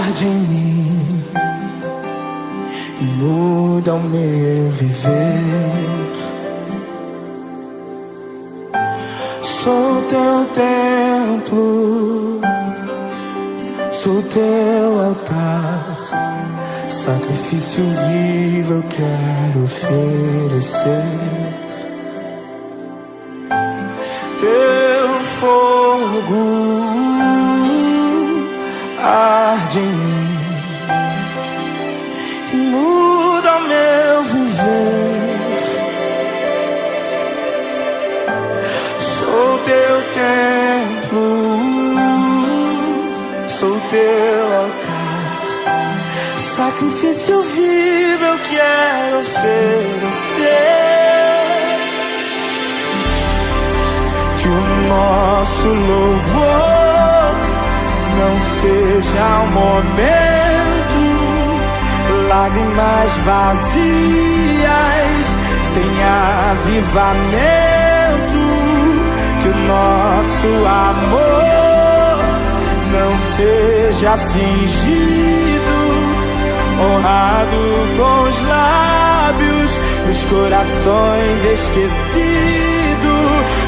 arde em mim e muda o meu viver. Sou teu templo, sou teu altar, sacrifício vivo eu quero oferecer. Teu fogo arde em mim e muda o meu viver. Sou teu templo, sou teu altar, sacrifício vivo eu quero oferecer. Que o nosso louvor não seja um momento, lágrimas vazias, sem avivamento. Que o nosso amor não seja fingido, honrado com os lábios, nos corações esquecidos.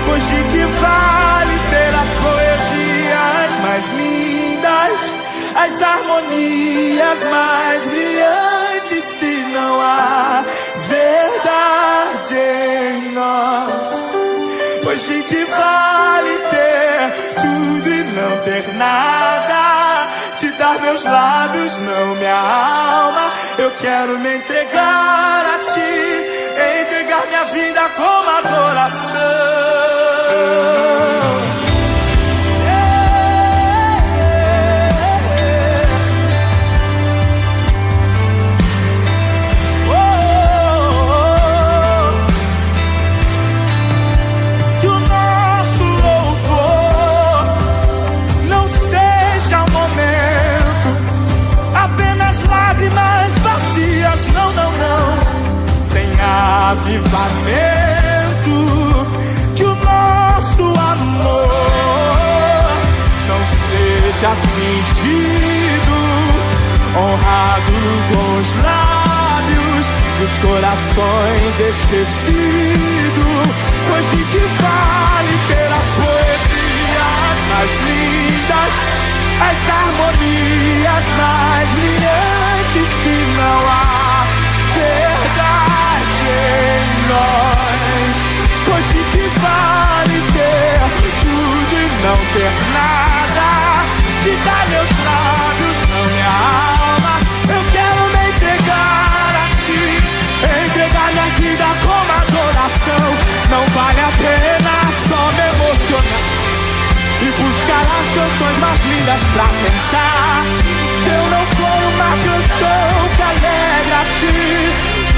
Pois de que vale ter as poesias mais lindas, as harmonias mais brilhantes, se não há verdade em nós? Pois de que vale ter tudo e não ter nada? Te dar meus lábios, não minha alma. Eu quero me entregar a ti, entregar minha vida como adoração. Avivamento, que o nosso amor não seja fingido, honrado com os lábios, dos corações esquecidos. Pois de que vale ter as poesias mais lindas, as harmonias mais brilhantes, se não há verdade em nós? Pois de que vale ter tudo e não ter nada? Te dar meus lábios, não minha alma. Eu quero me entregar a ti, entregar minha vida como adoração. Não vale a pena só me emocionar e buscar as canções mais lindas pra cantar, se eu não for uma canção que alegra a ti.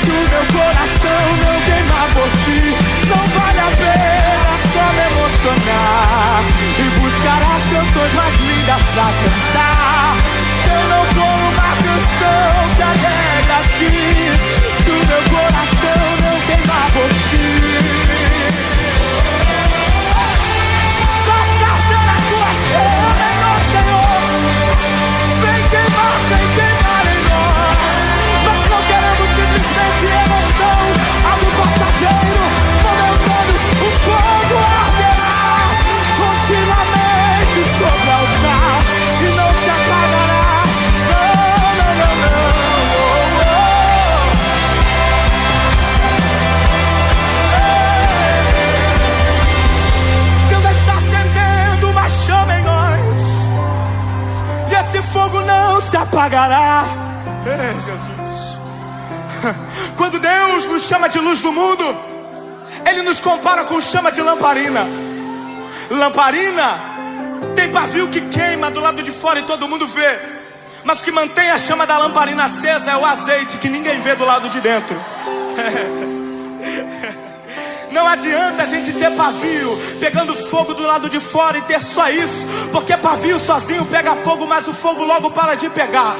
Se o meu coração não queimar por ti, não vale a pena só me emocionar e buscar as canções mais lindas pra cantar, se eu não for uma canção que alegra a ti. Se o meu coração não queimar por ti, só saltando a tua chama em nós, Senhor. Vem queimar em nós. Nós não queremos simplesmente emoção, algo passageiro, momentâneo. O fogo arderá continuamente sobre o altar e não se apagará. Não, não, não, não. Deus está acendendo uma chama em nós e esse fogo não se apagará. Jesus. Quando Deus nos chama de luz do mundo, Ele nos compara com chama de lamparina. Lamparina tem pavio que queima do lado de fora e todo mundo vê, mas o que mantém a chama da lamparina acesa é o azeite que ninguém vê do lado de dentro. Não adianta a gente ter pavio pegando fogo do lado de fora e ter só isso, porque pavio sozinho pega fogo, mas o fogo logo para de pegar.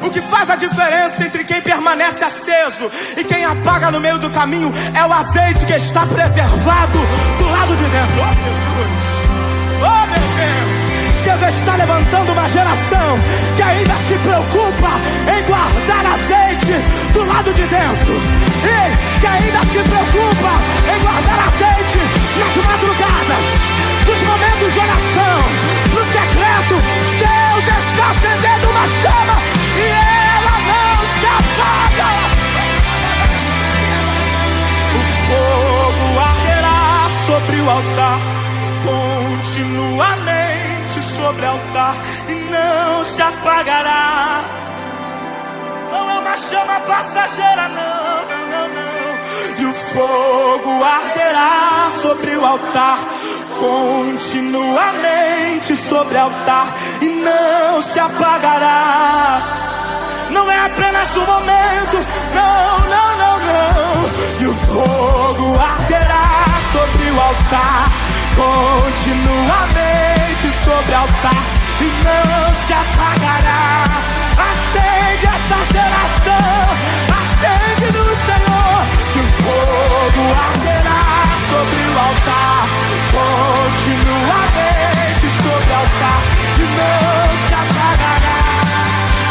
O que faz a diferença entre quem permanece aceso e quem apaga no meio do caminho é o azeite que está preservado do lado de dentro. Oh, Jesus! Oh, meu Deus! Deus está levantando uma geração que ainda se preocupa em guardar azeite do lado de dentro, e que ainda se preocupa em guardar azeite nas madrugadas, nos momentos de oração, no secreto. Deus está acendendo uma chama e ela não se apaga. O fogo arderá sobre o altar, continuamente sobre o altar, e não se apagará. Não é uma chama passageira, não, não, não, não. E o fogo arderá sobre o altar, continuamente sobre o altar, e não se apagará. Não é apenas um momento, não, não, não, não. E o fogo arderá sobre o altar, continuamente sobre o altar, e não se apagará. Acende essa geração, acende no Senhor. E o fogo arderá sobre o altar, continuamente sobre o altar, e não se apagará.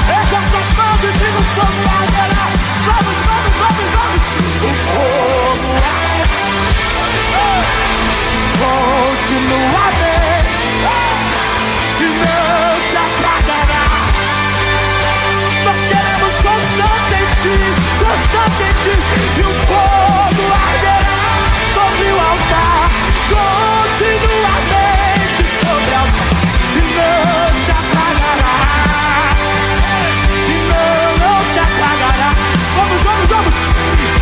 Erga suas mãos e diga: o fogo arderá. Vamos, vamos, vamos, vamos. O fogo arderá continuamente, e não se apagará. Nós queremos constância em ti, constância em ti. E o fogo arderá sobre o altar, continuamente sobre o altar, e não se apagará. E não se apagará. Vamos, vamos, vamos.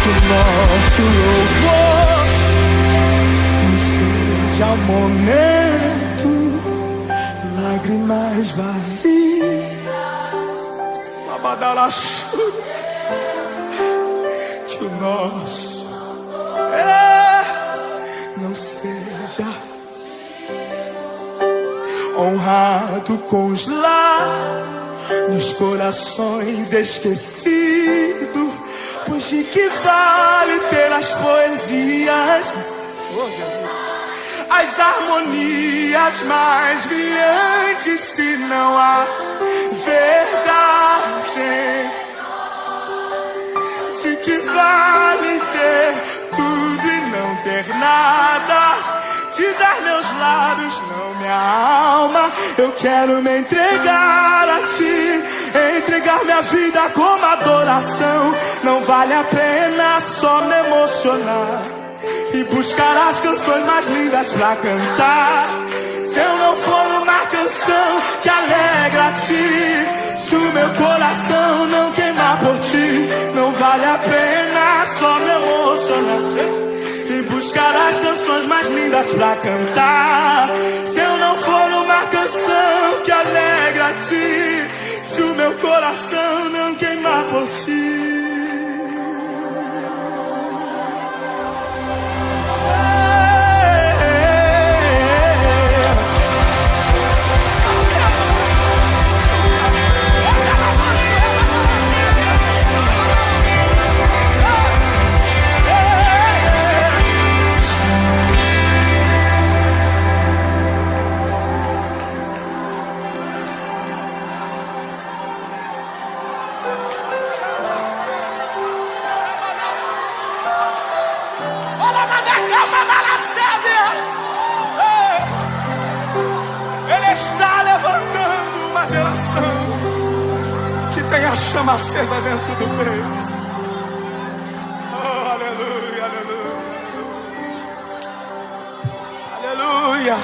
Que o nosso louvor não seja um momento, lágrimas vazias. Que o nosso não seja honrado com os lábios, nos corações esquecidos, pois de que vale ter as poesias, oh Jesus, as harmonias mais brilhantes, se não há verdade? De que vale ter tudo e não ter nada? Te dar meus lábios, não minha alma. Eu quero me entregar a ti, entregar minha vida como adoração. Não vale a pena só me emocionar e buscar as canções mais lindas pra cantar, se eu não for uma canção que alegra a ti, se o meu coração não queimar por ti. Não vale a pena só me emocionar e buscar as canções mais lindas pra cantar, se eu não for uma canção que alegra a ti, se o meu coração não queimar por ti. Ele está levantando uma geração que tem a chama acesa dentro do peito. Oh, aleluia, aleluia, aleluia.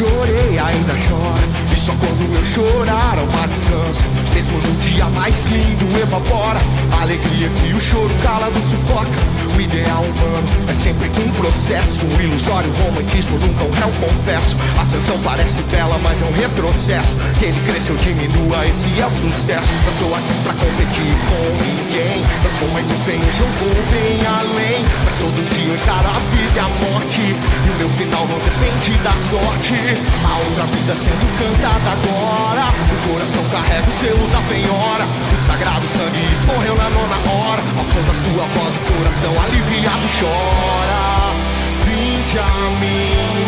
chorei, ainda chora. E só quando eu chorar há uma descanso. Mesmo no dia mais lindo evapora a alegria que o choro calado sufoca. O ideal humano é sempre um processo. O ilusório romantismo nunca um réu confesso. A ascensão parece bela, mas é um retrocesso. Que ele cresça ou diminua, esse é o sucesso. Eu estou aqui pra competir com ninguém. Eu sou mais empenho, eu vou bem além. Mas todo dia eu encaro a vida e a morte. E o meu final não depende da sorte. A outra vida sendo cantada agora. O coração carrega o selo da penhora. O sagrado sangue escorreu na nona hora. Ao som da sua voz o coração aliviado chora. Vinde a mim,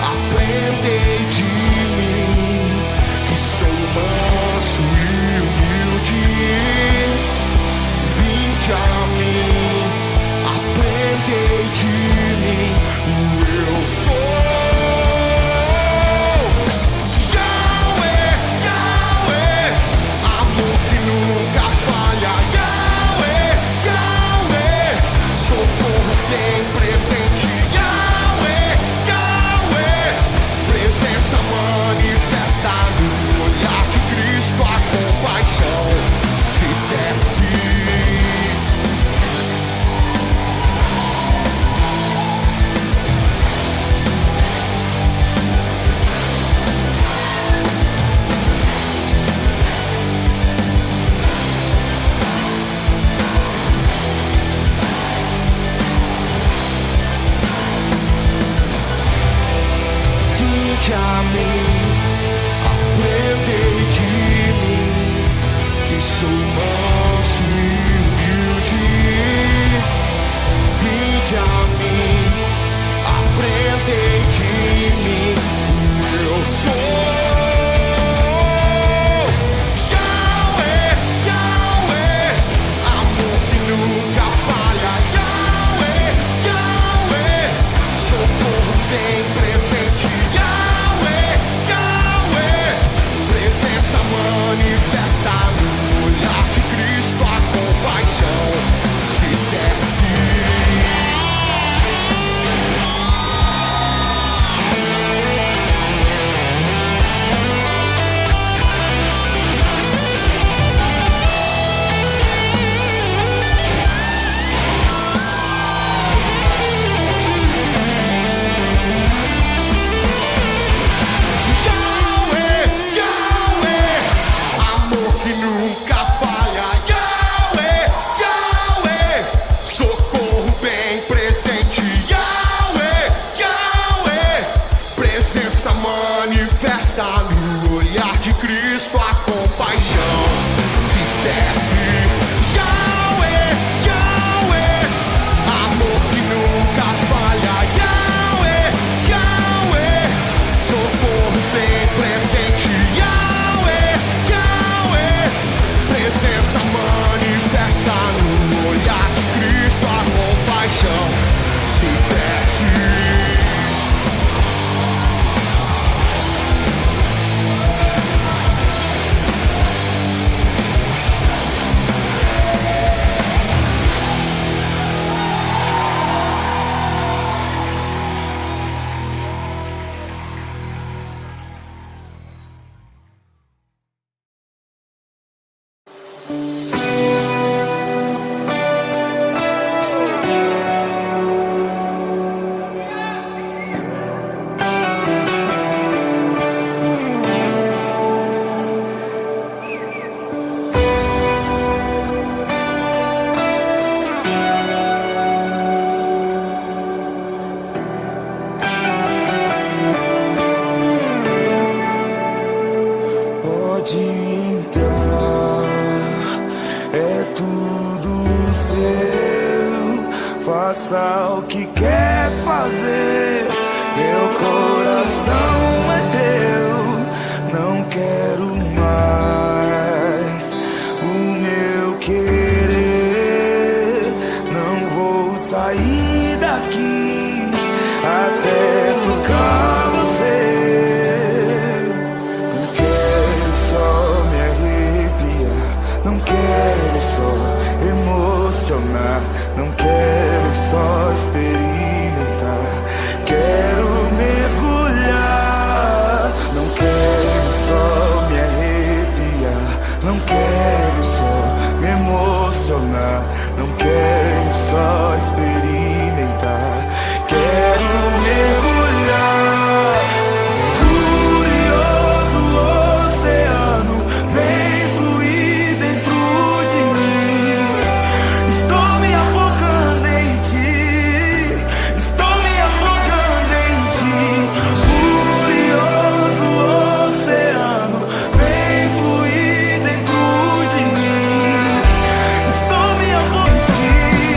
aprendei de mim, que sou manso e humilde. Vinde a mim, aprendei de mim, eu sou. A mim, aprendei de mim, que sou manso e humilde. Vinde a mim, aprendei de mim, eu sou. Yahweh, Yahweh, amor que nunca falha. Yahweh, Yahweh, socorro bem presente. Manifesta no olhar de Cristo a compaixão se desce. Manifesta no olhar de Cristo a compaixão se desce. Yahweh, Yahweh, amor que nunca falha. Yahweh, Yahweh, socorro bem presente. Yahweh, Yahweh, presença manifesta no olhar de Cristo a compaixão se desce. Pode entrar, é tudo seu. Faça o que quer fazer, meu coração é teu. Não quero mais o meu querer. Não vou sair daqui até tocar você. Não quero só emocionar, não quero só experimentar. Quero mergulhar quero só me emocionar, não quero só experimentar, quero mergulhar. Furioso oceano, vem fluir dentro de mim. Estou me afogando em ti, estou me afogando em ti. Furioso oceano, vem fluir dentro de mim. Estou me afogando em ti.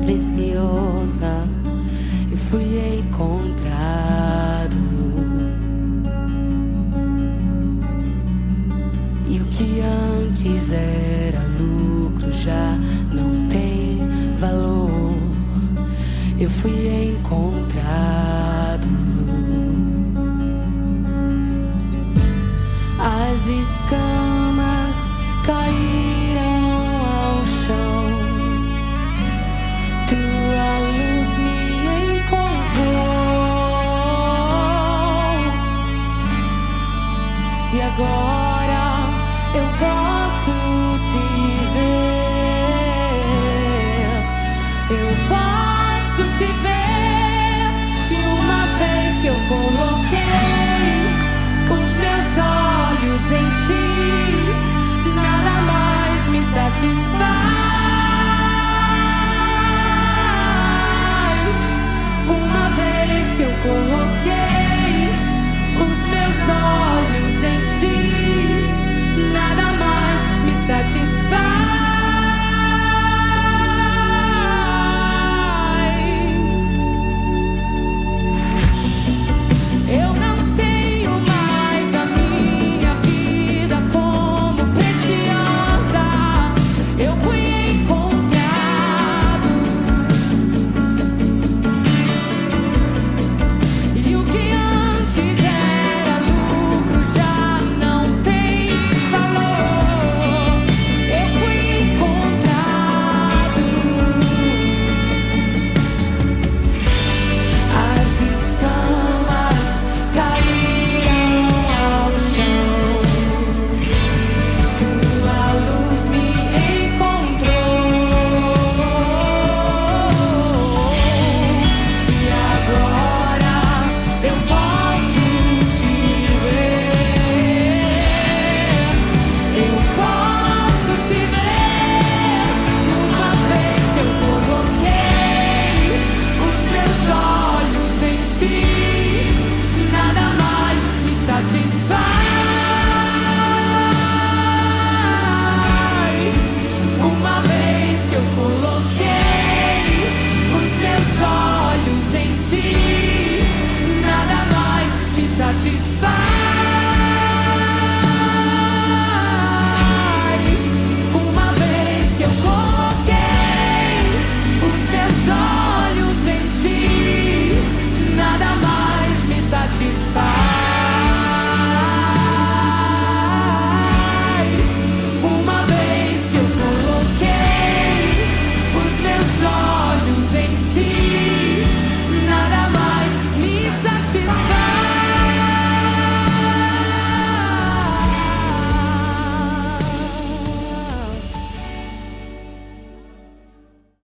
preciosa, eu fui encontrado. E o que antes era lucro já não tem valor. Eu fui encontrado. As escamas caíram